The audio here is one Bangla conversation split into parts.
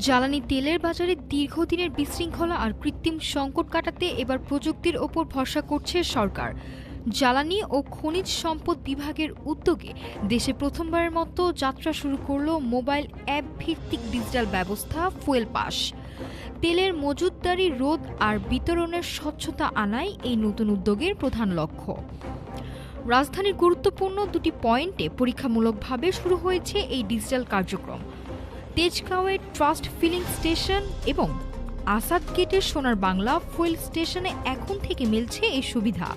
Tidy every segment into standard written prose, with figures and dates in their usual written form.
জ্বালানি তেলের বাজারে দীর্ঘদিনের বিশৃঙ্খলা আর কৃত্রিম সংকট কাটাতে এবার প্রযুক্তির ওপর ভরসা করছে সরকার। জ্বালানি ও খনিজ সম্পদ বিভাগের উদ্যোগে দেশে প্রথমবারের মতো যাত্রা শুরু করল মোবাইল অ্যাপ ভিত্তিক ডিজিটাল ব্যবস্থা ফুয়েল পাস। তেলের মজুতদারি রোধ আর বিতরণের স্বচ্ছতা আনাই এই নতুন উদ্যোগের প্রধান লক্ষ্য। রাজধানীর গুরুত্বপূর্ণ দুটি পয়েন্টে পরীক্ষামূলকভাবে শুরু হয়েছে এই ডিজিটাল কার্যক্রম। তেজগাঁওয়ের ট্রাস্ট ফিলিং স্টেশন এবং আসাদ গেটের সোনার বাংলা ফুয়েল স্টেশনে এখন থেকে মিলছে এই সুবিধা।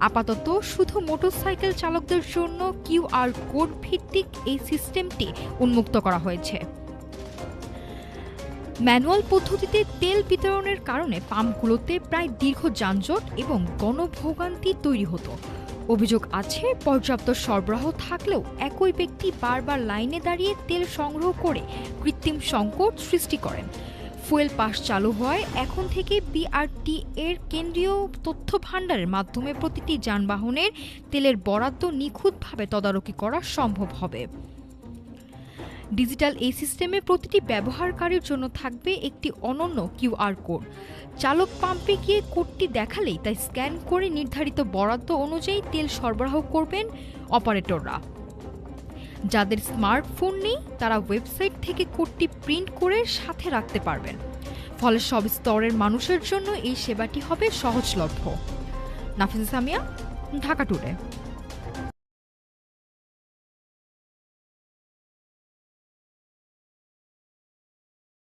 আপাতত শুধু মোটরসাইকেল চালকদের জন্য কিউআর কোড ভিত্তিক এই সিস্টেমটি উন্মুক্ত করা হয়েছে। ম্যানুয়াল পদ্ধতিতে তেল বিতরণের কারণে পাম্পগুলোতে প্রায় দীর্ঘ যানজট এবং গণভোগান্তি তৈরি হতো। অভিযোগ আছে, পর্যাপ্ত সরবরাহ থাকলেও একই ব্যক্তি বারবার লাইনে দাঁড়িয়ে তেল সংগ্রহ করে কৃত্রিম সংকট সৃষ্টি করেন। ফুয়েল পাস চালু হওয়ায় এখন থেকে বিআরটি এর কেন্দ্রীয় তথ্য ভাণ্ডারের মাধ্যমে প্রতিটি যানবাহনের তেলের বরাদ্দ নিখুঁতভাবে তদারকি করা সম্ভব হবে। ডিজিটাল এই সিস্টেমে প্রতিটি ব্যবহারকারীর জন্য থাকবে একটি অনন্য কিউআর কোড। চালক পাম্পে গিয়ে কোডটি দেখালেই তা স্ক্যান করে নির্ধারিত বরাদ্দ অনুযায়ী তেল সরবরাহ করবেন অপারেটররা। যাদের স্মার্টফোন নেই তারা ওয়েবসাইট থেকে কোডটি প্রিন্ট করে সাথে রাখতে পারবেন। ফলে সব স্তরের মানুষের জন্য এই সেবাটি হবে সহজলভ্য। নাফিসা সামিয়া, ঢাকা টুডে।